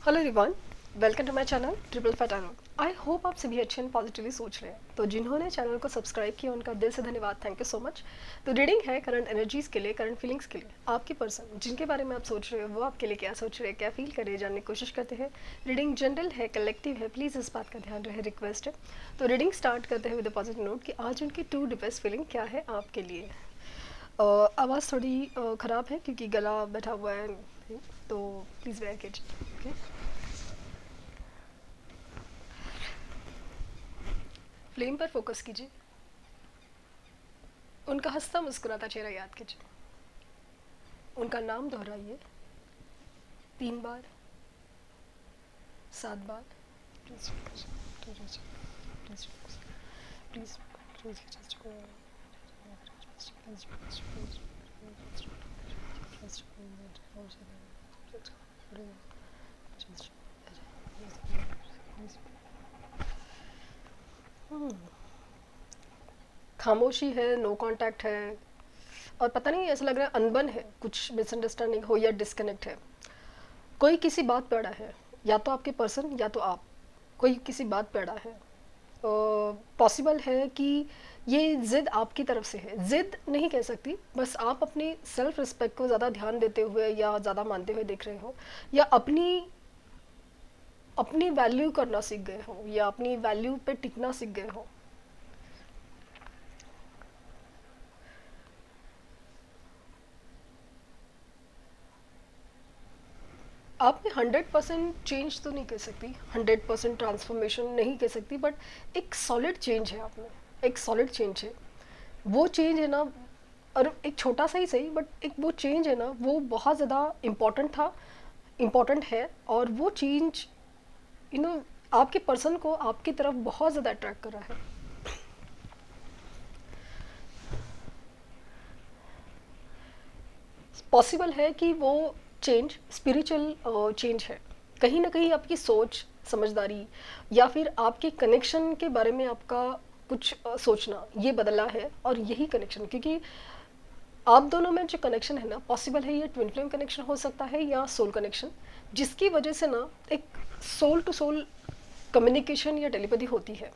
Hello everyone, welcome to my channel triple फैटानो। I hope आप सभी अच्छे एंड पॉजिटिवली सोच रहे हैं। तो जिन्होंने चैनल को सब्सक्राइब किया उनका दिल से धन्यवाद, थैंक यू सो मच। तो रीडिंग है करंट एनर्जीज़ के लिए, करंट फीलिंग्स के लिए। आपकी पर्सन जिनके बारे में आप सोच रहे हो वो आपके लिए क्या सोच रहे हैं, क्या फील कर रहे हैं, जानने की कोशिश करते हैं। रीडिंग जनरल है, कलेक्टिव है, प्लीज़ इस बात का ध्यान रहे, रिक्वेस्ट है। तो रीडिंग स्टार्ट करते हैं विद पॉजिटिव नोट कि आज उनकी टू डिपेस्ट फीलिंग क्या है आपके लिए। आवाज़ थोड़ी ख़राब है क्योंकि गला बैठा हुआ है, तो प्लीज़ वेयर कीजिए। ओके, फ्लेम पर फोकस कीजिए, उनका हंसता मुस्कुराता चेहरा याद कीजिए, उनका नाम दोहराइए 3 बार, 7 बार। प्लीज प्लीज प्लीज प्लीज खामोशी है, नो कांटेक्ट है, और पता नहीं ऐसा लग रहा है अनबन है, कुछ मिसअंडरस्टैंडिंग हो या डिस्कनेक्ट है। कोई किसी बात पे अड़ा है, या तो आपके पर्सन या तो आप, कोई किसी बात पे अड़ा है। पॉसिबल है कि ये ज़िद आपकी तरफ से है, ज़िद नहीं कह सकती, बस आप अपनी सेल्फ रिस्पेक्ट को ज़्यादा ध्यान देते हुए या ज़्यादा मानते हुए देख रहे हो, या अपनी अपनी वैल्यू करना सीख गए हो, या अपनी वैल्यू पे टिकना सीख गए हो। आप में 100% चेंज तो नहीं कह सकती, 100% ट्रांसफॉर्मेशन नहीं कह सकती, बट एक सॉलिड चेंज है आप में, एक सॉलिड चेंज है। वो चेंज है ना, और एक छोटा सा ही सही, बट एक वो चेंज है ना, वो बहुत ज़्यादा इम्पोर्टेंट था, इम्पोर्टेंट है। और वो चेंज आपके पर्सन को आपकी तरफ बहुत ज़्यादा अट्रैक्ट कर रहा है। पॉसिबल है कि वो चेंज स्पिरिचुअल चेंज है, कहीं ना कहीं आपकी सोच समझदारी या फिर आपके कनेक्शन के बारे में आपका कुछ सोचना ये बदला है। और यही कनेक्शन, क्योंकि आप दोनों में जो कनेक्शन है ना, पॉसिबल है ये ट्विन फ्लेम कनेक्शन हो सकता है या सोल कनेक्शन, जिसकी वजह से ना एक सोल टू सोल कम्युनिकेशन या टेलीपैथी होती है,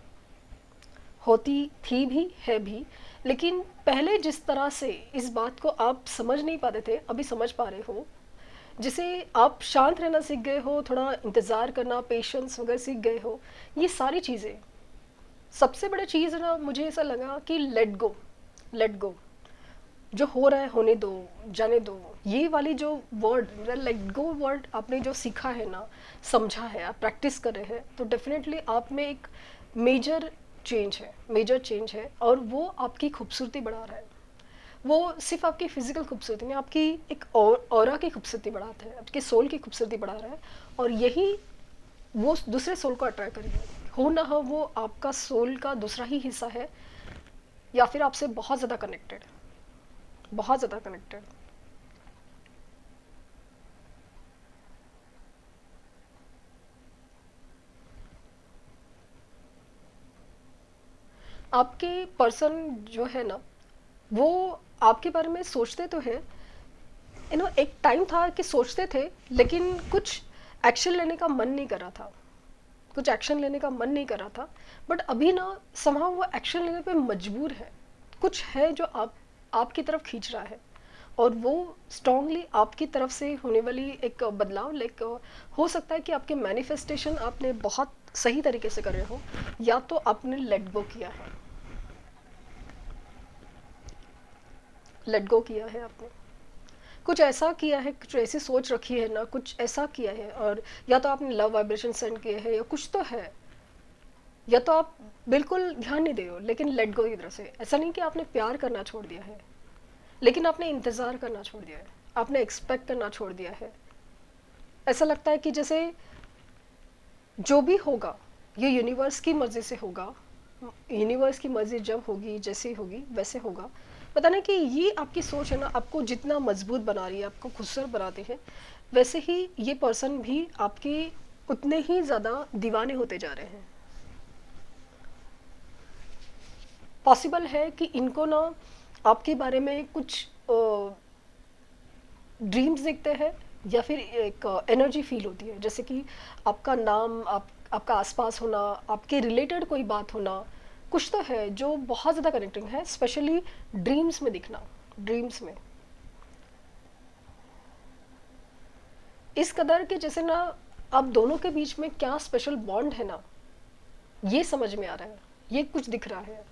होती थी भी, है भी। लेकिन पहले जिस तरह से इस बात को आप समझ नहीं पाते थे, अभी समझ पा रहे हो। जिसे आप शांत रहना सीख गए हो, थोड़ा इंतज़ार करना, पेशेंस वगैरह सीख गए हो, ये सारी चीज़ें। सबसे बड़ी चीज़ ना मुझे ऐसा लगा कि लेट गो, लेट गो। जो हो रहा है होने दो, जाने दो। ये वाली जो वर्ड लेट गो वर्ड आपने जो सीखा है ना, समझा है, आप प्रैक्टिस कर रहे हैं, तो डेफिनेटली आप में एक मेजर चेंज है, मेजर चेंज है। और वो आपकी खूबसूरती बढ़ा रहा है। वो सिर्फ आपकी फिजिकल खूबसूरती नहीं, आपकी एक ऑरा की खूबसूरती बढ़ाता है, आपके सोल की खूबसूरती बढ़ा रहा है। और यही वो दूसरे सोल को अट्रैक्ट करेगा। हो ना हो वो आपका सोल का दूसरा ही हिस्सा है, या फिर आपसे बहुत ज़्यादा कनेक्टेड, बहुत ज़्यादा कनेक्टेड। आपके पर्सन जो है ना, वो आपके बारे में सोचते तो है, एक टाइम था कि सोचते थे, लेकिन कुछ एक्शन लेने का मन नहीं कर रहा था, कुछ एक्शन लेने का मन नहीं कर रहा था। बट अभी ना somehow वो एक्शन लेने पे मजबूर है, कुछ है जो आपकी तरफ खींच रहा है। और वो स्ट्रांगली आपकी तरफ से होने वाली एक बदलाव, लाइक हो सकता है कि आपके मैनिफेस्टेशन आपने बहुत सही तरीके से कर रहे हो, या तो आपने लेट गो किया है, लेट गो किया है आपने, कुछ ऐसा किया है, कुछ ऐसी सोच रखी है ना, कुछ ऐसा किया है। और या तो आपने लव वाइब्रेशन सेंड किए हैं, या कुछ तो है, या तो आप बिल्कुल ध्यान नहीं दे रहे हो। लेकिन लेट गो की तरफ से ऐसा नहीं कि आपने प्यार करना छोड़ दिया है, लेकिन आपने इंतज़ार करना छोड़ दिया है, आपने एक्सपेक्ट करना छोड़ दिया है। ऐसा लगता है कि जैसे जो भी होगा ये यूनिवर्स की मर्ज़ी से होगा, यूनिवर्स की मर्ज़ी जब होगी, जैसे होगी वैसे होगा। पता नहीं कि ये आपकी सोच है ना, आपको जितना मजबूत बना रही है, आपको खूबसूरत बनाते हैं, वैसे ही ये पर्सन भी आपके उतने ही ज़्यादा दीवाने होते जा रहे हैं। पॉसिबल है कि इनको ना आपके बारे में कुछ ड्रीम्स दिखते हैं, या फिर एक एनर्जी फील होती है, जैसे कि आपका नाम, आपका आसपास होना, आपके रिलेटेड कोई बात होना, कुछ तो है जो बहुत ज़्यादा कनेक्टिंग है, स्पेशली ड्रीम्स में दिखना। ड्रीम्स में इस कदर के जैसे ना आप दोनों के बीच में क्या स्पेशल बॉन्ड है ना, ये समझ में आ रहा है, ये कुछ दिख रहा है।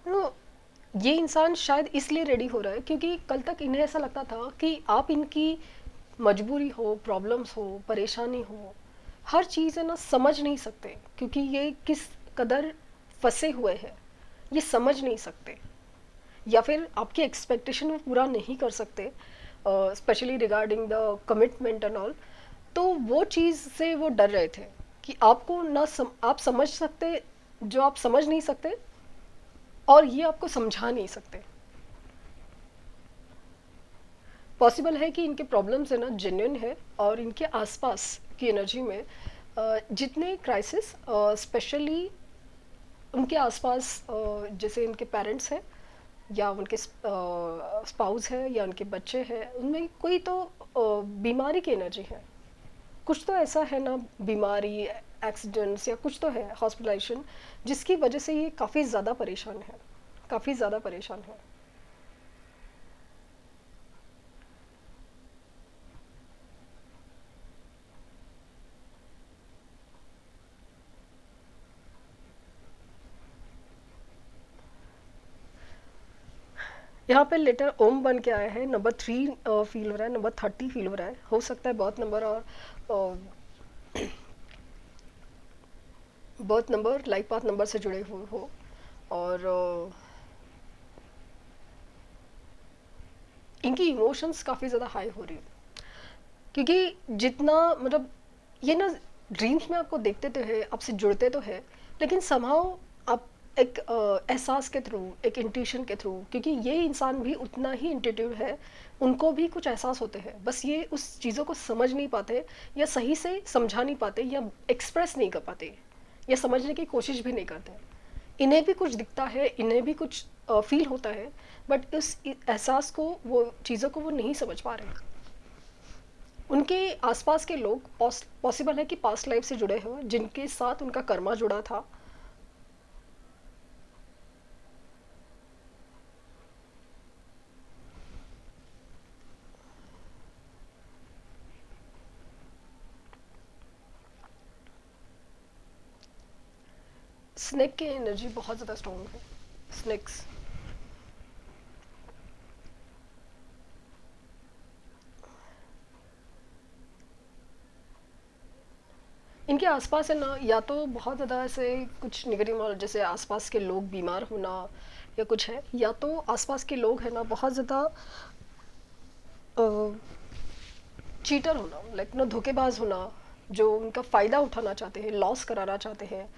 तो ये इंसान शायद इसलिए रेडी हो रहा है क्योंकि कल तक इन्हें ऐसा लगता था कि आप इनकी मजबूरी हो, प्रॉब्लम्स हो, परेशानी हो, हर चीज़ है ना समझ नहीं सकते, क्योंकि ये किस कदर फंसे हुए हैं, ये समझ नहीं सकते, या फिर आपकी एक्सपेक्टेशन वो पूरा नहीं कर सकते, specially regarding the commitment and all. तो वो चीज़ से वो डर रहे थे कि आपको आप समझ सकते जो आप समझ नहीं सकते, और ये आपको समझा नहीं सकते। पॉसिबल है कि इनके प्रॉब्लम्स है ना जेन्युइन है, और इनके आसपास की एनर्जी में जितने क्राइसिस, स्पेशली उनके आसपास, जैसे इनके पेरेंट्स हैं, या उनके स्पाउस है, या उनके बच्चे हैं, उनमें कोई तो बीमारी की एनर्जी है। कुछ तो ऐसा है ना, बीमारी, एक्सीडेंट्स, या कुछ तो है, हॉस्पिटलाइजेशन, जिसकी वजह से ये काफ़ी ज़्यादा परेशान है, काफ़ी ज़्यादा परेशान है। यहाँ पे लेटर ओम बन के आया है, नंबर 3 फील हो रहा है, नंबर 30 फील हो रहा है, हो सकता है बहुत नंबर, और बहुत नंबर लाइफ पाथ नंबर से जुड़े हुए हो। और इनकी इमोशंस काफ़ी ज़्यादा हाई हो रही है, क्योंकि जितना मतलब ये ना ड्रीम्स में आपको देखते तो है, आपसे जुड़ते तो है, लेकिन समहाउ आप एक एहसास के थ्रू, एक इंट्यूशन के थ्रू, क्योंकि ये इंसान भी उतना ही इंट्यूटिव है, उनको भी कुछ एहसास होते हैं, बस ये उस चीज़ों को समझ नहीं पाते, या सही से समझा नहीं पाते, या एक्सप्रेस नहीं कर पाते, या समझने की कोशिश भी नहीं करते। इन्हें भी कुछ दिखता है, इन्हें भी कुछ फील होता है, बट उस एहसास को, वो चीज़ों को वो नहीं समझ पा रहे। उनके आसपास के लोग पॉसिबल है कि पास्ट लाइफ से जुड़े हो, जिनके साथ उनका कर्मा जुड़ा था। स्नेक की एनर्जी बहुत ज़्यादा स्ट्रॉन्ग है। स्नेक्स, इनके आसपास है ना, या तो बहुत ज़्यादा ऐसे कुछ निगेटिव माहौल, जैसे आसपास के लोग बीमार होना, या कुछ है, या तो आसपास के लोग है ना बहुत ज़्यादा चीटर होना, लाइक ना धोखेबाज होना, जो उनका फ़ायदा उठाना चाहते हैं, लॉस कराना चाहते हैं,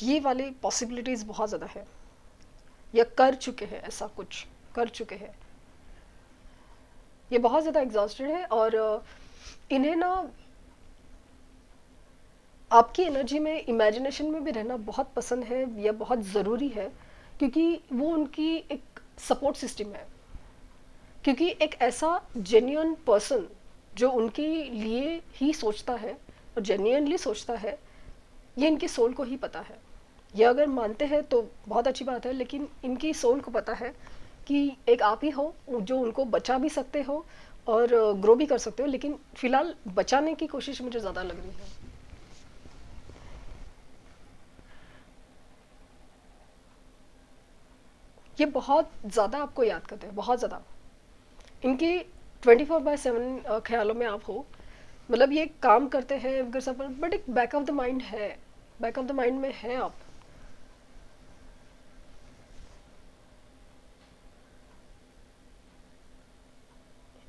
ये वाली पॉसिबिलिटीज़ बहुत ज़्यादा है, या कर चुके हैं, ऐसा कुछ कर चुके हैं। ये बहुत ज़्यादा एग्जॉस्टेड है, और इन्हें ना आपकी एनर्जी में, इमेजिनेशन में भी रहना बहुत पसंद है, या बहुत ज़रूरी है, क्योंकि वो उनकी एक सपोर्ट सिस्टम है। क्योंकि एक ऐसा जेन्युइन पर्सन जो उनके लिए ही सोचता है, और जेन्युइनली सोचता है, ये इनकी सोल को ही पता है। ये अगर मानते हैं तो बहुत अच्छी बात है, लेकिन इनकी सोल को पता है कि एक आप ही हो जो उनको बचा भी सकते हो, और ग्रो भी कर सकते हो, लेकिन फिलहाल बचाने की कोशिश मुझे ज़्यादा लग रही है। ये बहुत ज़्यादा आपको याद करते हैं, बहुत ज़्यादा। इनके 24/7 ख्यालों में आप हो, मतलब ये काम करते हैं अगर सब, बट एक बैक ऑफ द माइंड है, बैक ऑफ द माइंड में है आप।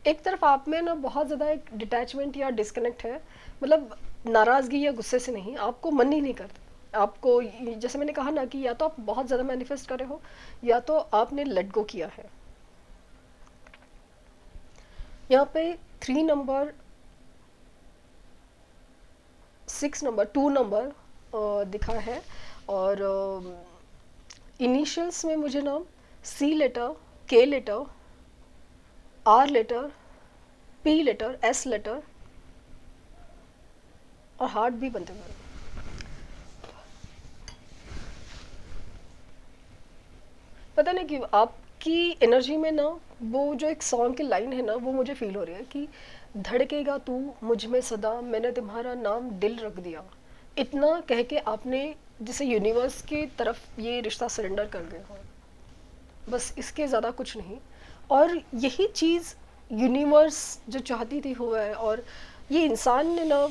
एक तरफ आप में ना बहुत ज़्यादा एक डिटैचमेंट या डिस्कनेक्ट है, मतलब नाराज़गी या गुस्से से नहीं, आपको मन ही नहीं करता, आपको जैसे मैंने कहा ना कि या तो आप बहुत ज़्यादा मैनिफेस्ट कर रहे हो, या तो आपने लेट गो किया है। यहाँ पे 3 नंबर, 6 नंबर, 2 नंबर दिखा है। और इनिशियल्स में मुझे ना C letter, K letter, R letter, P letter, S letter और हार्ट भी बनते हुए। पता नहीं क्यों आपकी एनर्जी में ना वो जो एक सॉन्ग की लाइन है ना, वो मुझे फील हो रही है कि धड़केगा तू मुझ में सदा, मैंने तुम्हारा नाम दिल रख दिया। इतना कह के आपने जैसे यूनिवर्स की तरफ ये रिश्ता सरेंडर कर गए हो, बस इसके ज़्यादा कुछ नहीं। और यही चीज़ यूनिवर्स जो चाहती थी हुआ है, और ये इंसान ने ना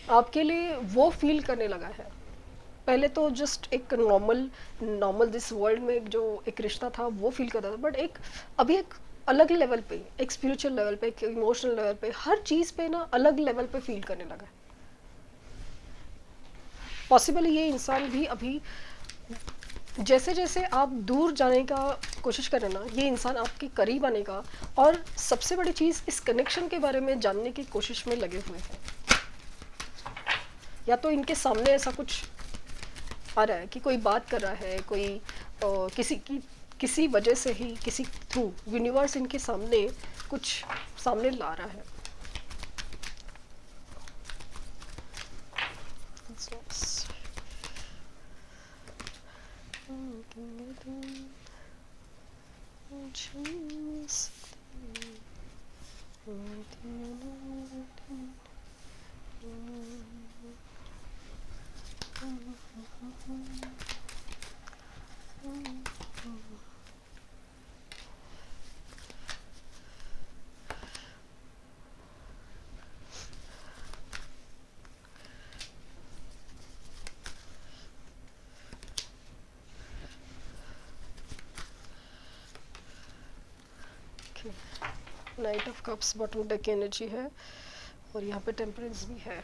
आपके लिए वो फील करने लगा है। पहले तो जस्ट एक नॉर्मल नॉर्मल दिस वर्ल्ड में जो एक रिश्ता था वो फील करता था, बट एक अभी एक अलग लेवल पे, एक स्पिरिचुअल लेवल पे, एक इमोशनल लेवल पे, हर चीज़ पे ना अलग लेवल पे फील करने लगा है। पॉसिबल ये इंसान भी अभी जैसे जैसे आप दूर जाने का कोशिश करें ना, ये इंसान आपके करीब आने का, और सबसे बड़ी चीज़ इस कनेक्शन के बारे में जानने की कोशिश में लगे हुए हैं। या तो इनके सामने ऐसा कुछ आ रहा है कि कोई बात कर रहा है, कोई किसी वजह से ही, किसी थ्रू यूनिवर्स इनके सामने कुछ सामने ला रहा है। Night of cups bottom deck की एनर्जी है, और यहाँ पे टेम्परेंस भी है।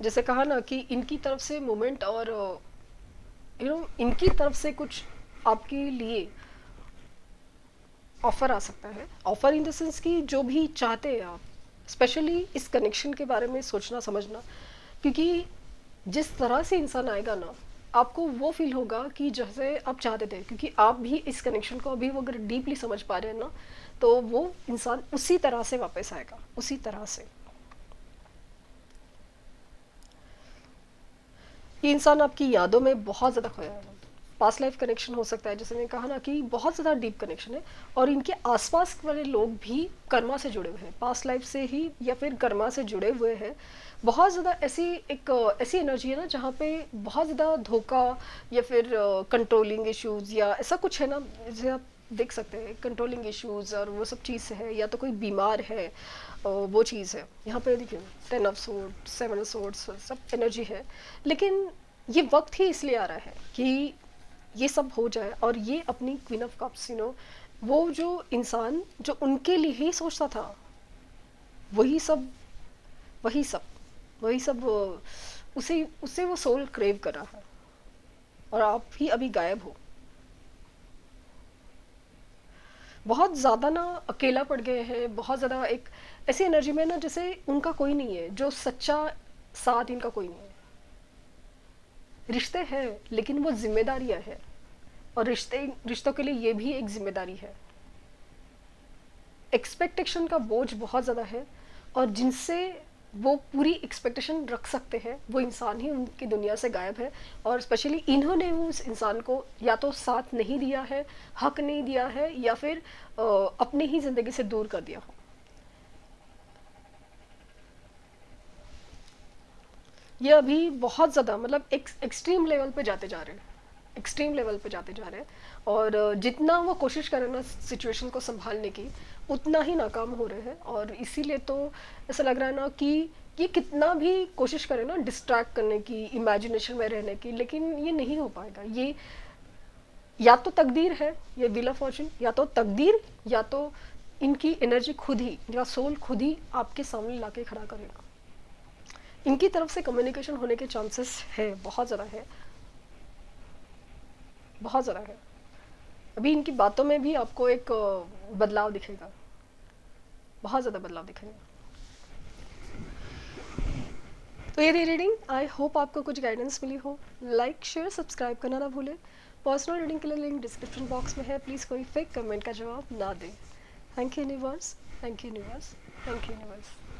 जैसे कहा ना कि इनकी तरफ से मूवमेंट, और इनकी तरफ से कुछ आपके लिए ऑफर आ सकता है। ऑफर इन द सेंस कि जो भी चाहते हैं आप, स्पेशली इस कनेक्शन के बारे में सोचना समझना, क्योंकि जिस तरह से इंसान आएगा ना, आपको वो फील होगा कि जैसे आप चाहते थे, क्योंकि आप भी इस कनेक्शन को अभी अगर डीपली समझ पा रहे हैं ना, तो वो इंसान उसी तरह से वापस आएगा, उसी तरह से। ये इंसान आपकी यादों में बहुत ज़्यादा खोया है। पास्ट लाइफ कनेक्शन हो सकता है, जैसे मैंने कहा ना कि बहुत ज़्यादा डीप कनेक्शन है, और इनके आसपास वाले लोग भी कर्मा से जुड़े हुए हैं, पास्ट लाइफ से ही या फिर कर्मा से जुड़े हुए हैं। बहुत ज़्यादा ऐसी एनर्जी है ना जहाँ पे बहुत ज़्यादा धोखा या फिर कंट्रोलिंग इश्यूज़ या ऐसा कुछ है ना, जैसे आप देख सकते हैं कंट्रोलिंग इश्यूज़ और वो सब चीज़ है, या तो कोई बीमार है, वो चीज़ है। यहाँ पे देखिए 10 ऑफ सोर्ड, 7 ऑफ सोर्ड, सब एनर्जी है। लेकिन ये वक्त ही इसलिए आ रहा है कि ये सब हो जाए, और ये अपनी क्वीन ऑफ कप्स, वो जो इंसान जो उनके लिए ही सोचता था, वही सब वही सब वही सब उसे उसे वो सोल क्रेव कर रहा है, और आप ही अभी गायब हो। बहुत ज़्यादा ना अकेला पड़ गए हैं, बहुत ज़्यादा एक ऐसी एनर्जी में ना जैसे उनका कोई नहीं है, जो सच्चा साथ इनका कोई नहीं है। रिश्ते हैं लेकिन वो जिम्मेदारियां हैं, और रिश्तों के लिए ये भी एक जिम्मेदारी है। एक्सपेक्टेशन का बोझ बहुत ज़्यादा है, और जिनसे वो पूरी एक्सपेक्टेशन रख सकते हैं वो इंसान ही उनकी दुनिया से गायब है। और स्पेशली इन्होंने उस इंसान को या तो साथ नहीं दिया है, हक नहीं दिया है, या फिर अपनी ही ज़िंदगी से दूर कर दिया हो। ये अभी बहुत ज़्यादा मतलब एक्सट्रीम लेवल पे जाते जा रहे हैं, एक्सट्रीम लेवल पे जाते जा रहे हैं। और जितना वो कोशिश करें ना सिचुएशन को संभालने की, उतना ही नाकाम हो रहे हैं। और इसीलिए तो ऐसा लग रहा है ना कि ये कितना भी कोशिश करें ना डिस्ट्रैक्ट करने की, इमेजिनेशन में रहने की, लेकिन ये नहीं हो पाएगा। ये या तो तकदीर है, ये व्हील ऑफ फॉर्चून, या तो तकदीर, या तो इनकी एनर्जी खुद ही, या सोल खुद ही आपके सामने लाके खड़ा करेगा। इनकी तरफ से कम्युनिकेशन होने के चांसेस है, बहुत ज़्यादा है, बहुत ज़्यादा है। अभी इनकी बातों में भी आपको एक बदलाव दिखेगा, बहुत ज़्यादा बदलाव दिखेगा। तो ये थी रीडिंग। आई होप आपको कुछ गाइडेंस मिली हो। लाइक शेयर सब्सक्राइब करना ना भूलें। पर्सनल रीडिंग के लिए लिंक डिस्क्रिप्शन बॉक्स में है, प्लीज़ कोई फेक कमेंट का जवाब ना दें। Thank you universe, thank you universe, thank you universe.